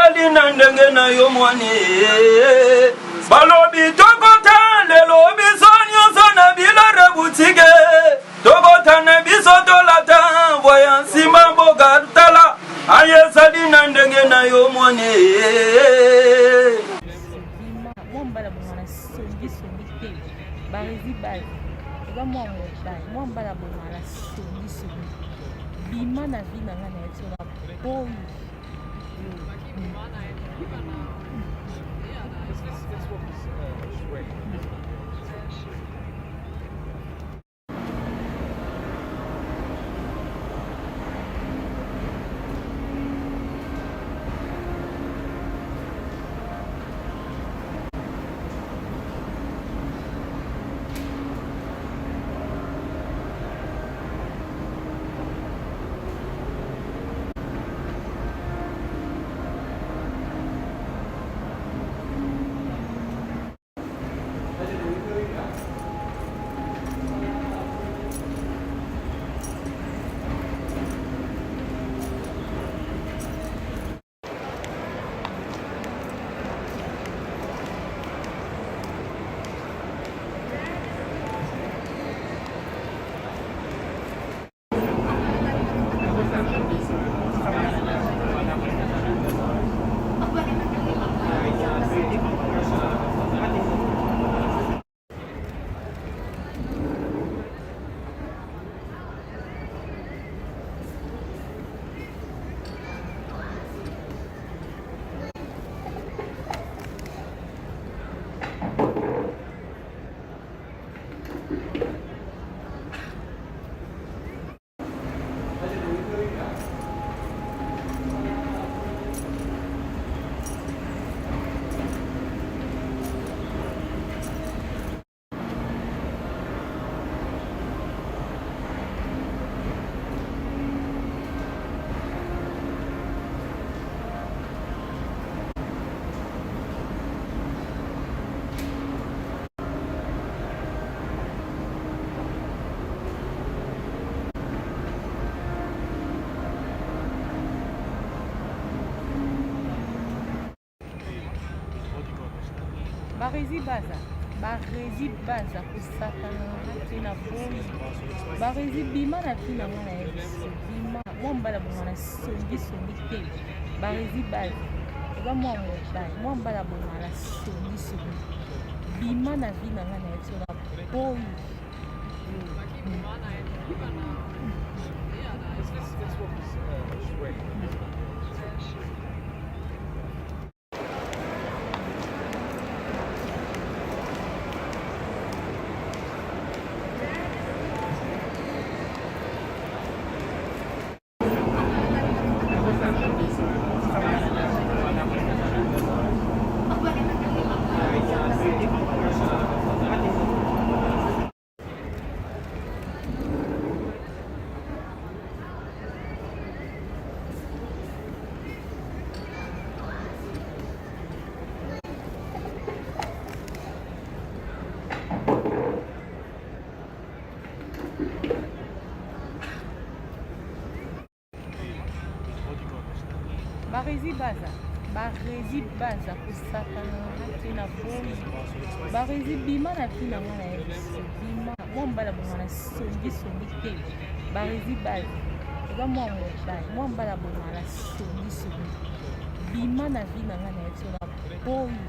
ayezali na ndenge na yo mwane balobi tokota lelo biso nyonso na bilare butike tokota na biso tolata voya nsima mboka tala ayezali na ndenge na yo mwane mwambala bongana songi te barezi base eza mwa mobali mwambala bongana songi bima na vi na nga na yeso na boyi barezi baza kosakana te na boyi barezi bima na vi na nga na yeso bima mwambala bongana songi te barezi base eza mwa mobali mwambala bongana songi bima na vi na nga na yeso na boyi barezi baza kosakana te na boyi barezi bima na vi na nga na yeso bima mwambala bongana songi te barezi base eza mwa mobali mwambala bongana songi bima na vi na nga na yeso na boyi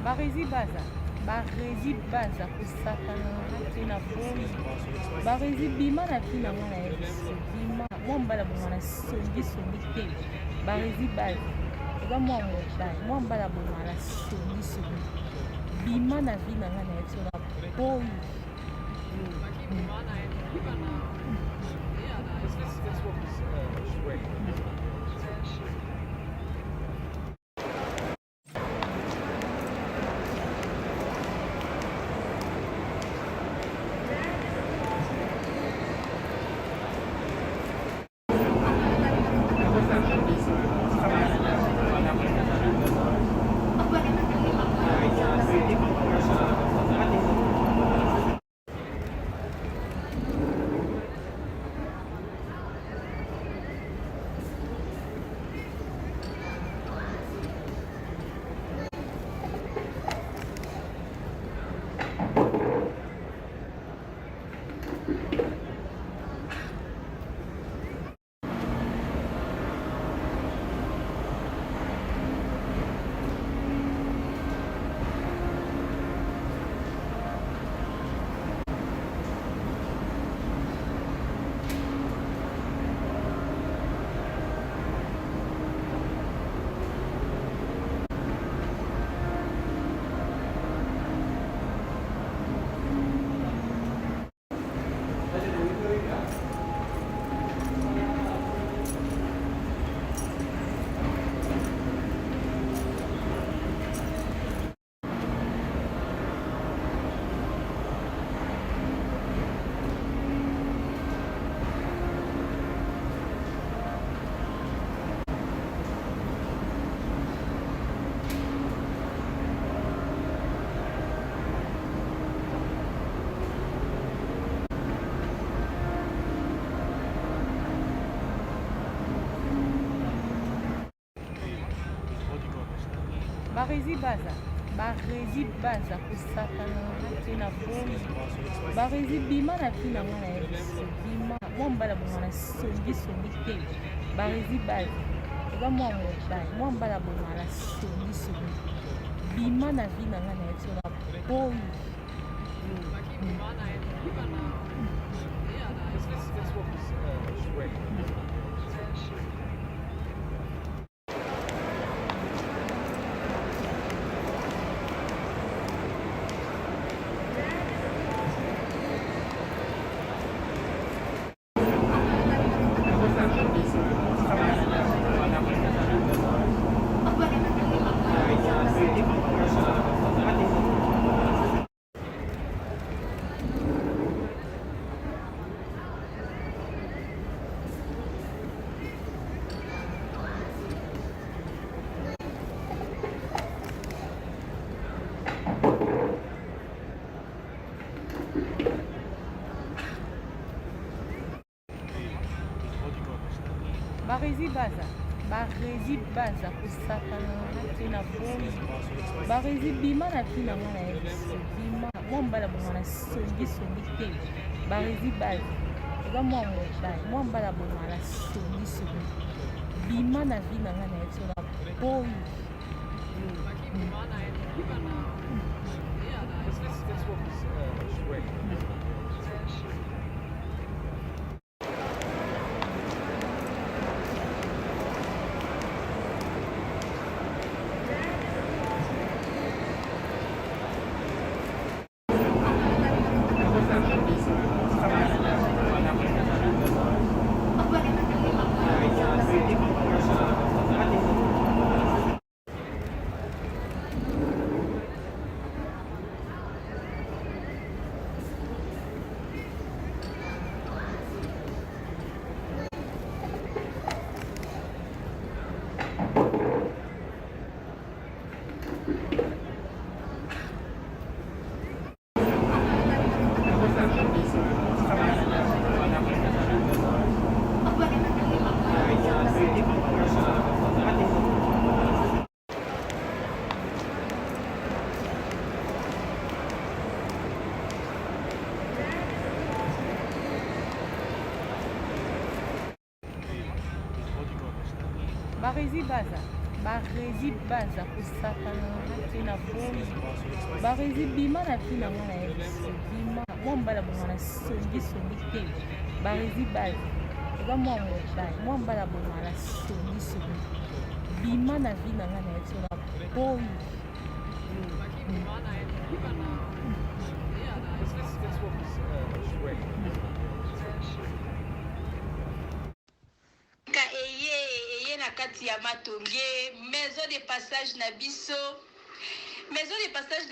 barezi baza kosakana te na boyi barezi bima na vi na mwana ya biso bima mwa mbala bongwana songisongi te barezi baza eza mwa mobali mwa mbala bongwana songisongi bima na vi na nga na ya biso na boyi barezi baza kosakana te na boyi barezi bima na vi na mwana ya biso bima mwa mbala bongwana songisongi te barezi baza eza mwa mobali mwa mbala bongwana songisongi bima na vi na nga na ya biso na boyi barezi baza kosakana te na boyi barezi bima na vi na mwana ya biso bima mwa mbala bongwana songisongi te barezi baza eza mwa mobali mwa mbala bongwana songisongi bima na vi na nga na ya biso na boyi barezi baza kosakana te na na boyi barezi bima na vi na nga na ye bima mwa mbala bongwana songisongi te barezi bazi eza mwa mobali mwa mbala bongwana songisongi bima na vi na nga na ye so na boyi eye na kati ya matonge maison de passage na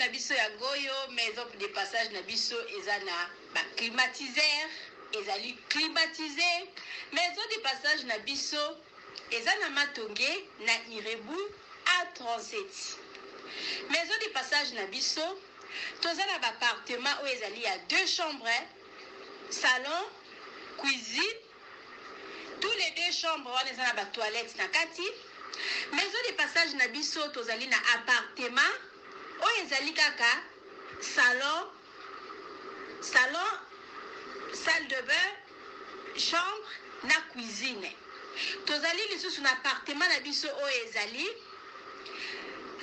biso ya goyo maison de passage na biso eza na baclimatiseur ezali climatisé maison de passage na biso eza na matonge na Irebu A37 maison de passage na biso toza na baappartement oyo ezali ya 2 chambres salon cuisine tous les 2 chambres wana eza na batoilette na kati maison de passage na biso tozali na appartement oyo ezali kaka salon salle de bain chambre na cuisine tozali lisusu na appartement na biso oyo ezali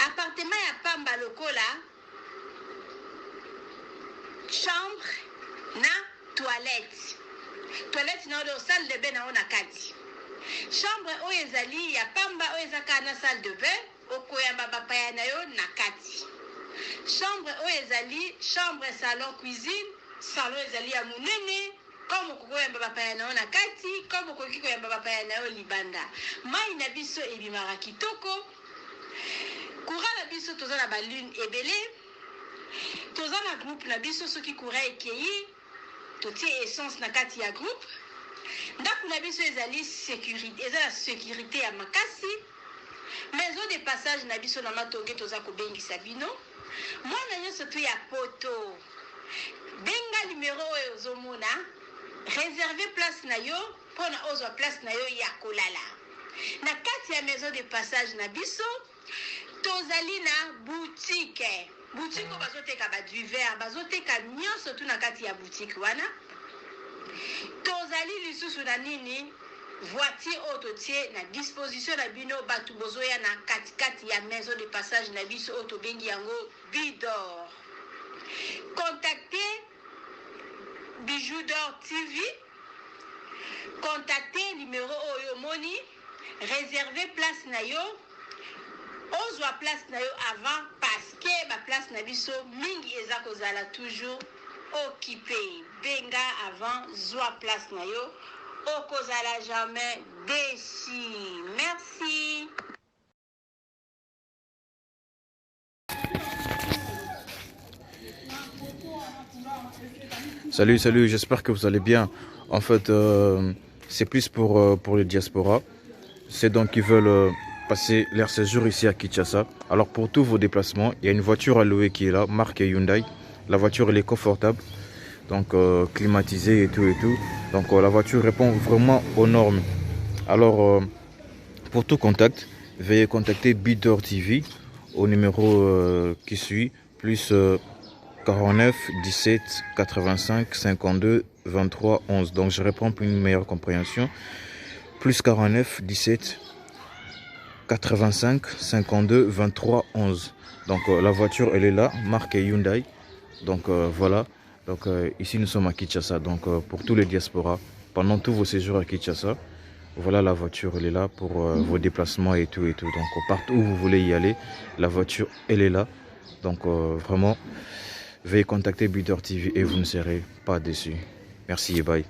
appartement ya pamba lokola chambre na toilette na oyo salle de bain na ona kati chambre oyo ezali ya pamba oyo ezaka na salle de bain okoyamba bapaya na yo na kati chambre oyo ezali chambre salon cuisine salon ezali ya monene comme okokoyamba bapaya na yo na kati comme okoki koyamba bapaya na yo libanda mai na biso ebimaka kitoko courant na biso toza na balune ebele toza na groupe na biso soki courant ekei totie essence na kati ya groupe ndako na biso ezali eza na sécurité ya makasi maison de passage na biso na matonge toza kobengisa bino mwana nyonso to ya poto benga numero oyo ozomona réserve place na yo mpona ozwa place na yo ya kolala na kati ya maison de passage na biso tozali na boutique oyo bazoteka baduver bazoteka nyonso tu na kati ya boutique wana tozali lisusu na nini voiture oyo totie na disposition na bino bato bozoya na katikati ya maison de passage na biso oyo tobengi yango Bidor. Contactez Bijou d'Or TV, contactez numéro oyo moni, réservez place na yo, ozwa place na yo avant parce que ba place na biso mingi eza kozala toujours occupé. Benga avant zwa place na yo, okozala jamais déçu. Merci. Salut, j'espère que vous allez bien. En fait, c'est plus pour les diasporas. C'est donc qui veulent passer leur séjour ici à Kinshasa. Alors pour tous vos déplacements, il y a une voiture à louer qui est là, marque Hyundai. La voiture elle est confortable, donc climatisée et tout. Donc la voiture répond vraiment aux normes. Alors pour tout contact, veuillez contacter Bidor TV au numéro qui suit, plus 49 17 85 52 23 11. Donc je réponds pour une meilleure compréhension. Plus 49 17 85 52 23 11. Donc la voiture elle est là, marque Hyundai. Donc voilà. Donc ici nous sommes à Kinshasa. Donc pour tous les diasporas, pendant tous vos séjours à Kinshasa, voilà la voiture elle est là pour vos déplacements et tout. Donc partout où vous voulez y aller, la voiture elle est là. Donc vraiment, veuillez contacter Bidor TV et vous ne serez pas déçus. Merci et bye.